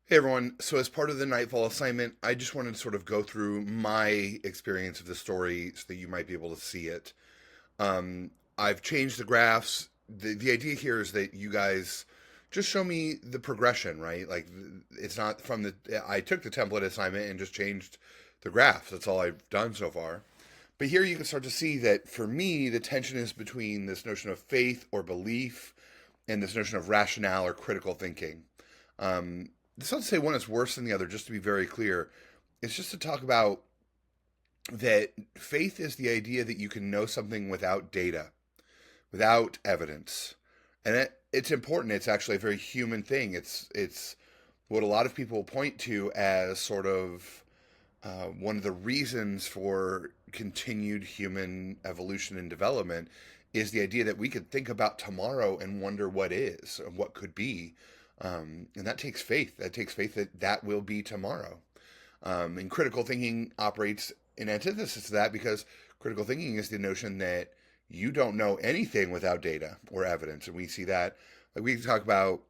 Hey everyone. So, as part of the Nightfall assignment, I just wanted to sort of go through my experience of the story so that you might be able to see it. I've changed the graphs. The idea here is that you guys just show me the progression, right? Like, it's not from the. I took the template assignment and just changed the graphs. That's all I've done so far. But here you can start to see that for me, the tension is between this notion of faith or belief and this notion of rationale or critical thinking. Um, it's not to say one is worse than the other, just to be very clear. It's just to talk about that faith is the idea that you can know something without data, without evidence. And it's important. It's actually a very human thing. It's what a lot of people point to as sort of one of the reasons for continued human evolution and development is the idea that we could think about tomorrow and wonder what is, and what could be. And that takes faith. That takes faith that that will be tomorrow. And critical thinking operates in antithesis to that because critical thinking is the notion that you don't know anything without data or evidence. And we see that, like we talk about,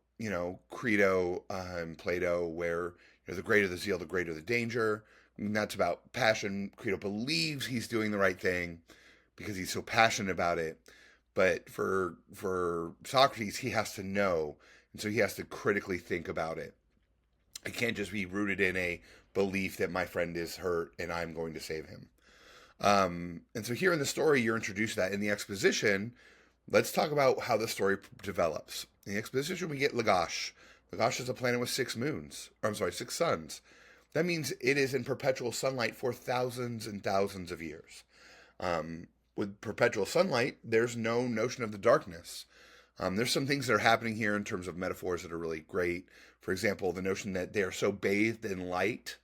Credo and Plato, where the greater the zeal, the greater the danger. And that's about passion. Credo believes he's doing the right thing because he's so passionate about it. But for Socrates, he has to know, and so he has to critically think about it. It can't just be rooted in a belief that my friend is hurt and I'm going to save him. And so here in the story, you're introduced to that. In the exposition, let's talk about how the story develops. In the exposition, we get Lagash. Lagash is a planet with six moons. Or, I'm sorry, six suns. That means it is in perpetual sunlight for thousands and thousands of years. With perpetual sunlight, there's no notion of the darkness. There's some things that are happening here in terms of metaphors that are really great. For example, the notion that they are so bathed in light,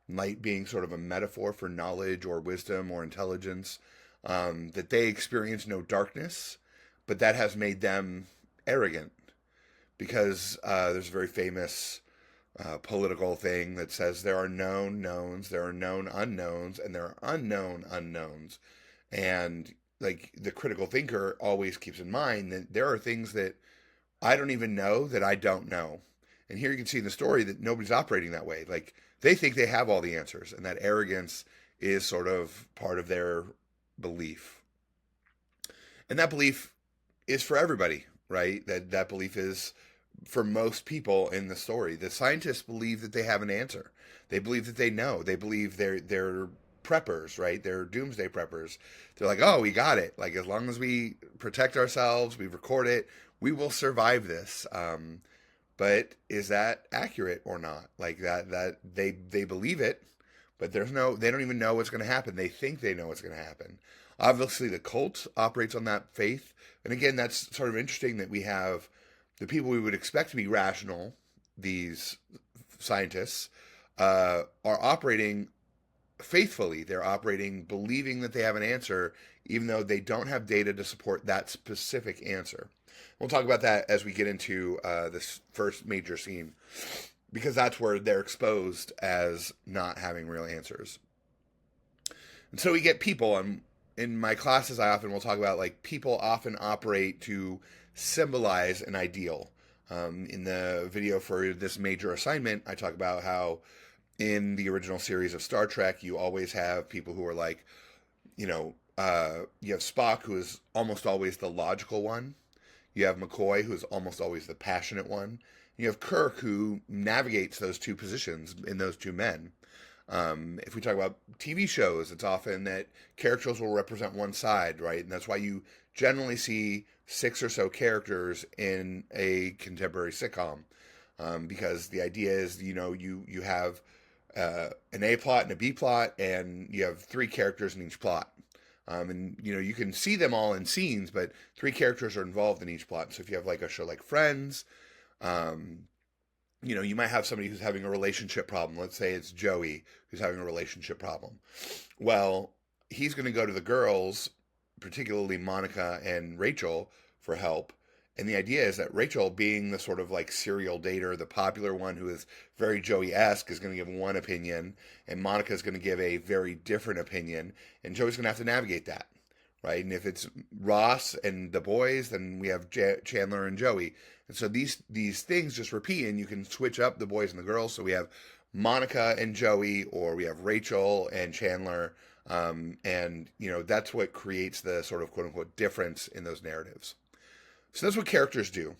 light being sort of a metaphor for knowledge or wisdom or intelligence, that they experience no darkness, but that has made them arrogant because there's a very famous political thing that says there are known knowns, there are known unknowns, and there are unknown unknowns. And like the critical thinker always keeps in mind that there are things that I don't even know that I don't know. And here you can see in the story that nobody's operating that way. Like they think they have all the answers, and that arrogance is sort of part of their belief. And that belief is for everybody, right? That belief is for most people in the story. The scientists believe that they have an answer. They believe that they know. They believe they're preppers, right? They're doomsday preppers. They're like, oh, we got it. Like as long as we protect ourselves, we record it, we will survive this. But is that accurate or not? Like that they believe it, but they don't even know what's going to happen. They think they know what's going to happen. Obviously, the cult operates on that faith, and again, that's sort of interesting that we have the people we would expect to be rational, these scientists, are operating faithfully. They're operating believing that they have an answer, even though they don't have data to support that specific answer. We'll talk about that as we get into this first major scene, because that's where they're exposed as not having real answers. And so we get people, and in my classes, I often will talk about like people often operate to symbolize an ideal. In the video for this major assignment, I talk about how in the original series of Star Trek, you always have people who are like, you have Spock, who is almost always the logical one. You have McCoy, who is almost always the passionate one. You have Kirk, who navigates those two positions in those two men. If we talk about TV shows, it's often that characters will represent one side, right? And that's why you generally see six or so characters in a contemporary sitcom, because the idea is, you have an A plot and a B plot, and you have three characters in each plot. And you can see them all in scenes, but three characters are involved in each plot. So if you have like a show like Friends, um, you might have somebody who's having a relationship problem. Let's say it's Joey who's having a relationship problem. Well, he's going to go to the girls, particularly Monica and Rachel, for help. And the idea is that Rachel, being the sort of like serial dater, the popular one who is very Joey-esque, is going to give one opinion, and Monica is going to give a very different opinion, and Joey's going to have to navigate that, right? And if it's Ross and the boys, then we have Chandler and Joey. And so these things just repeat, and you can switch up the boys and the girls. So we have Monica and Joey, or we have Rachel and Chandler, and that's what creates the sort of quote unquote difference in those narratives. So that's what characters do.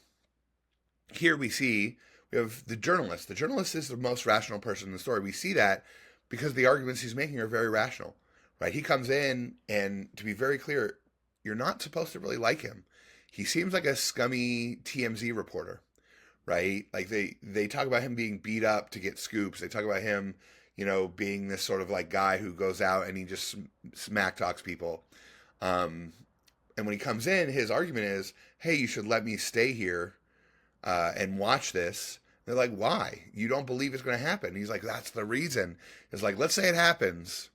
Here we have the journalist. The journalist is the most rational person in the story. We see that because the arguments he's making are very rational, right? He comes in, and to be very clear, you're not supposed to really like him. He seems like a scummy TMZ reporter, right? Like they talk about him being beat up to get scoops. They talk about him, being this sort of like guy who goes out and he just smack talks people. And when he comes in, his argument is, "Hey, you should let me stay here and watch this." They're like, "Why? You don't believe it's going to happen?" He's like, "That's the reason." It's like, let's say it happens.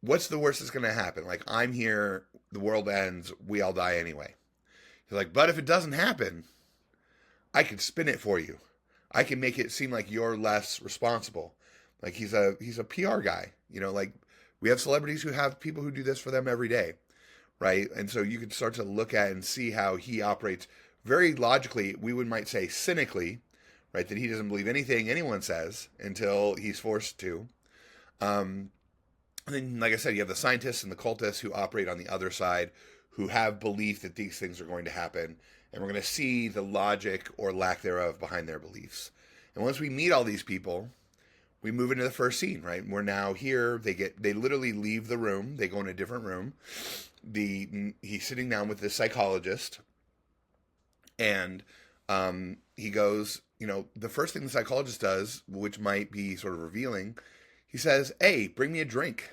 What's the worst that's going to happen? Like, I'm here, the world ends, we all die anyway. He's like, "But if it doesn't happen, I can spin it for you. I can make it seem like you're less responsible." Like he's a PR guy, like we have celebrities who have people who do this for them every day, right? And so you can start to look at and see how he operates very logically. We might say cynically, right? That he doesn't believe anything anyone says until he's forced to. And then, like I said, you have the scientists and the cultists who operate on the other side, who have belief that these things are going to happen, and we're going to see the logic or lack thereof behind their beliefs. And once we meet all these people, we move into the first scene, right? We're now here. They literally leave the room. They go in a different room. He's sitting down with this psychologist, and he goes, the first thing the psychologist does, which might be sort of revealing, he says, "Hey, bring me a drink."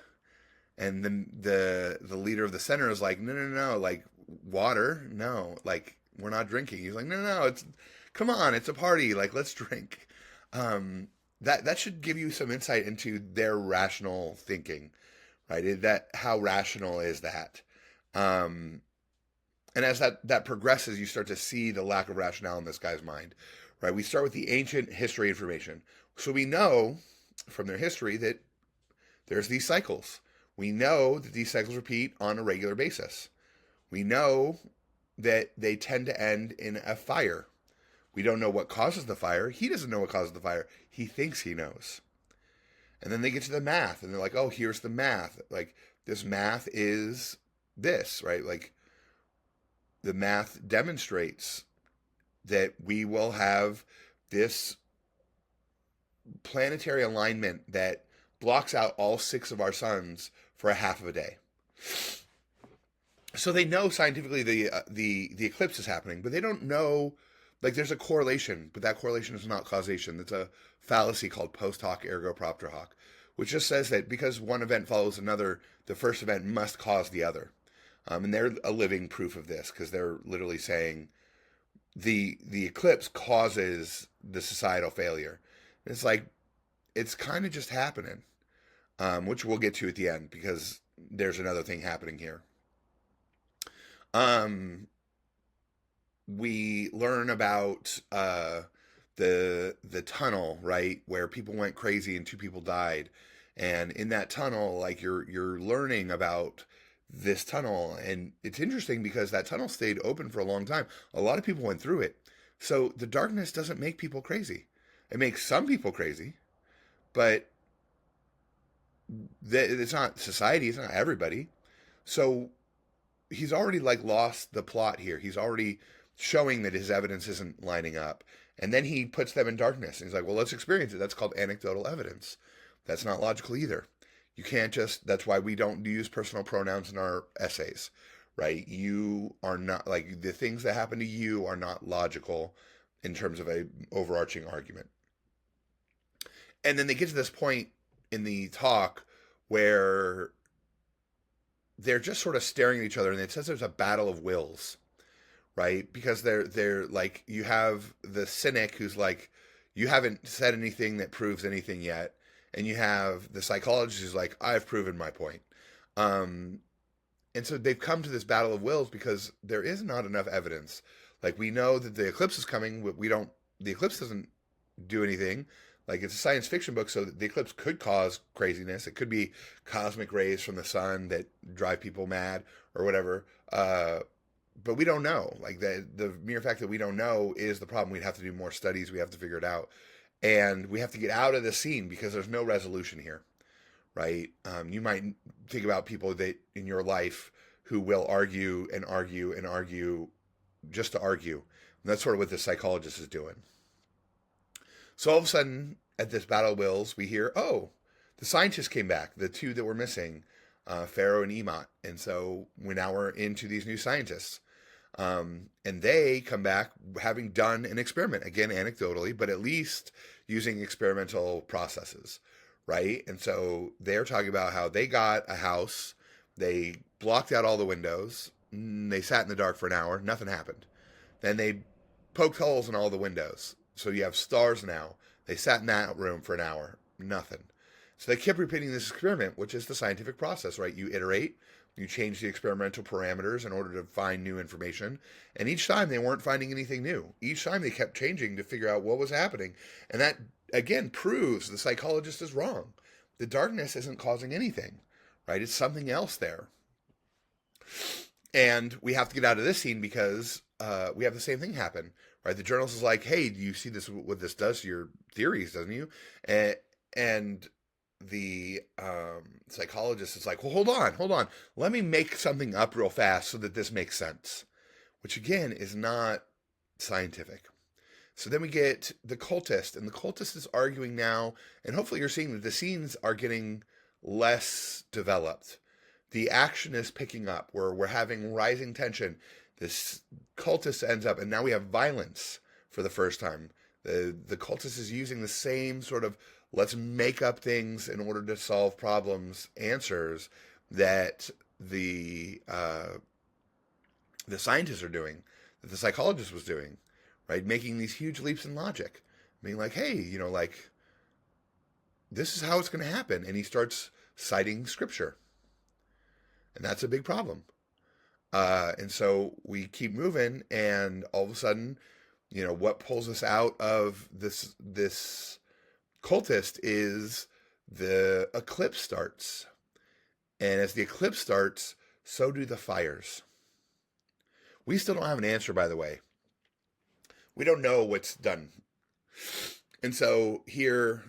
And then the leader of the center is like, no, like, water? No, like, we're not drinking. He's like, no, come on, it's a party. Like, let's drink. That should give you some insight into their rational thinking, right? How rational is that? And as that progresses, you start to see the lack of rationale in this guy's mind, right? We start with the ancient history information. So we know from their history that there's these cycles. We know that these cycles repeat on a regular basis. We know that they tend to end in a fire. We don't know what causes the fire. He doesn't know what causes the fire. He thinks he knows. And then they get to the math, and they're like, "Oh, here's the math. Like, this math is this," right? Like, the math demonstrates that we will have this planetary alignment that blocks out all 6 of our suns for a half of a day. So they know scientifically the eclipse is happening, but they don't know, like, there's a correlation, but that correlation is not causation. It's a fallacy called post hoc ergo propter hoc, which just says that because one event follows another, the first event must cause the other. And they're a living proof of this, because they're literally saying the eclipse causes the societal failure. And it's like, it's kind of just happening, which we'll get to at the end, because there's another thing happening here. We learn about the tunnel, right, where people went crazy and 2 people died, and in that tunnel, like, you're learning about this tunnel, and it's interesting because that tunnel stayed open for a long time. A lot of people went through it, so the darkness doesn't make people crazy. It makes some people crazy, but it's not society. It's not everybody. So he's already, like, lost the plot here. He's already showing that his evidence isn't lining up. And then he puts them in darkness. And he's like, well, let's experience it. That's called anecdotal evidence. That's not logical either. You can't just, that's why we don't use personal pronouns in our essays, right? You are not, like, the things that happen to you are not logical in terms of a overarching argument. And then they get to this point in the talk where they're just sort of staring at each other, and it says there's a battle of wills, right? Because they're like, you have the cynic who's like, you haven't said anything that proves anything yet, and you have the psychologist who's like, I've proven my point. And so they've come to this battle of wills because there is not enough evidence. Like, we know that the eclipse is coming, the eclipse doesn't do anything. Like, it's a science fiction book, so the eclipse could cause craziness. It could be cosmic rays from the sun that drive people mad or whatever. But we don't know. Like, the mere fact that we don't know is the problem. We'd have to do more studies. We have to figure it out, and we have to get out of the scene because there's no resolution here, right? You might think about people that in your life who will argue and argue and argue just to argue. And that's sort of what the psychologist is doing. So all of a sudden, at this Battle of Wills, we hear, oh, the scientists came back, the two that were missing, Pharaoh and Emot. And so now we're into these new scientists. And they come back having done an experiment, again, anecdotally, but at least using experimental processes, right? And so they're talking about how they got a house, they blocked out all the windows, they sat in the dark for an hour, nothing happened. Then they poked holes in all the windows. So you have stars now. They sat in that room for an hour, nothing. So they kept repeating this experiment, which is the scientific process, right? You iterate, you change the experimental parameters in order to find new information. And each time they weren't finding anything new. Each time they kept changing to figure out what was happening. And that, again, proves the psychologist is wrong. The darkness isn't causing anything, right? It's something else there. And we have to get out of this scene because we have the same thing happen, right? The journalist is like, hey, do you see this, what this does to your theories, doesn't you? And the psychologist is like, well, hold on. Let me make something up real fast so that this makes sense, which again is not scientific. So then we get the cultist, and the cultist is arguing now, and hopefully you're seeing that the scenes are getting less developed. The action is picking up, where we're having rising tension. This cultist ends up, and now we have violence for the first time. The cultist is using the same sort of let's make up things in order to solve problems answers that the scientists are doing, that the psychologist was doing, right? Making these huge leaps in logic, being like, hey, like, this is how it's going to happen. And he starts citing scripture. And that's a big problem. And so we keep moving, and all of a sudden, what pulls us out of this cultist is the eclipse starts. And as the eclipse starts, so do the fires. We still don't have an answer, by the way. We don't know what's done. And so here,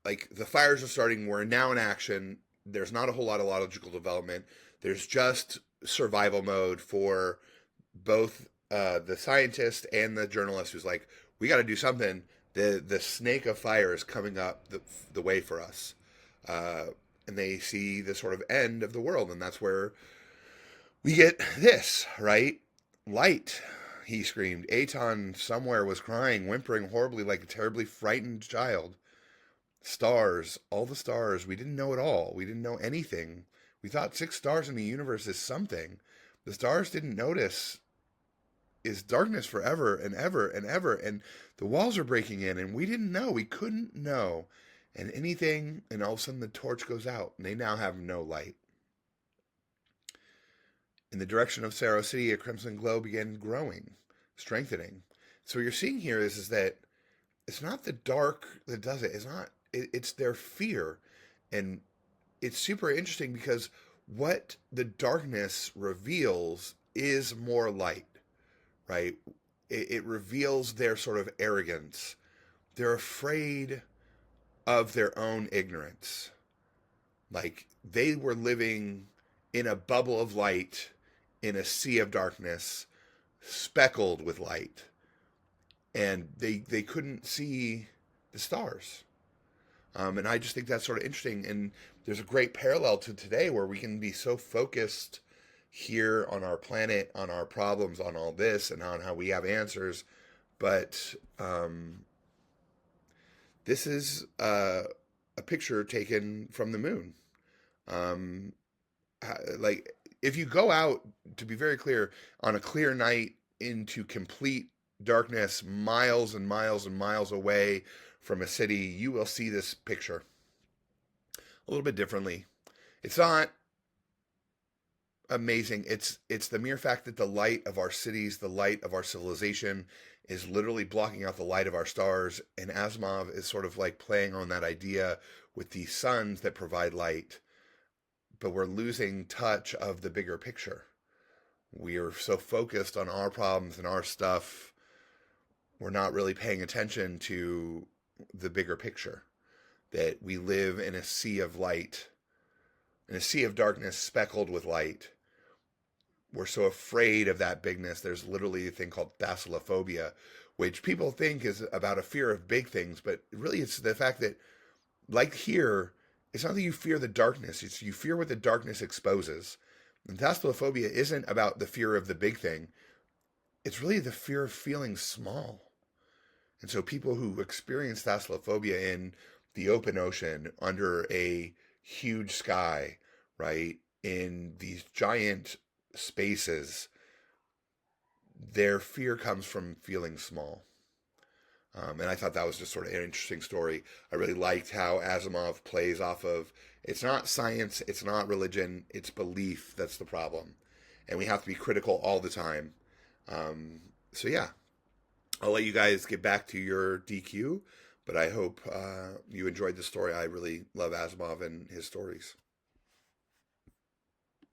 like, the fires are starting. We're now in action. There's not a whole lot of logical development. There's just survival mode for both the scientist and the journalist, who's like, we got to do something. The snake of fire is coming up the way for us. And they see the sort of end of the world. And that's where we get this, right? Light, he screamed. Aton somewhere was crying, whimpering horribly like a terribly frightened child. Stars, all the stars. We didn't know it all. We didn't know anything. We thought 6 stars in the universe is something. The stars didn't notice is darkness forever and ever and ever. And the walls are breaking in, and we didn't know. We couldn't know. And all of a sudden the torch goes out, and they now have no light. In the direction of Saro City, a crimson glow began growing, strengthening. So what you're seeing here is that it's not the dark that does it. It's their fear. And it's super interesting because what the darkness reveals is more light, right? It reveals their sort of arrogance. They're afraid of their own ignorance. Like, they were living in a bubble of light, in a sea of darkness, speckled with light. And they couldn't see the stars. And I just think that's sort of interesting. And there's a great parallel to today, where we can be so focused here on our planet, on our problems, on all this, and on how we have answers. But this is a picture taken from the moon. Like, if you go out, to be very clear, on a clear night into complete darkness, miles and miles and miles away from a city, you will see this picture a little bit differently. It's not amazing. It's the mere fact that the light of our cities, the light of our civilization, is literally blocking out the light of our stars, and Asimov is sort of like playing on that idea with these suns that provide light, but we're losing touch of the bigger picture. We are so focused on our problems and our stuff, we're not really paying attention to the bigger picture. That we live in a sea of light, in a sea of darkness speckled with light. We're so afraid of that bigness. There's literally a thing called thalassophobia, which people think is about a fear of big things, but really it's the fact that, like here, it's not that you fear the darkness, it's you fear what the darkness exposes. And thalassophobia isn't about the fear of the big thing, it's really the fear of feeling small. And so people who experience thalassophobia in the open ocean, under a huge sky, right, in these giant spaces, their fear comes from feeling small. And I thought that was just sort of an interesting story. I really liked how Asimov plays off of, it's not science, it's not religion, it's belief that's the problem. And we have to be critical all the time. So yeah, I'll let you guys get back to your DQ, but I hope you enjoyed the story. I really love Asimov and his stories.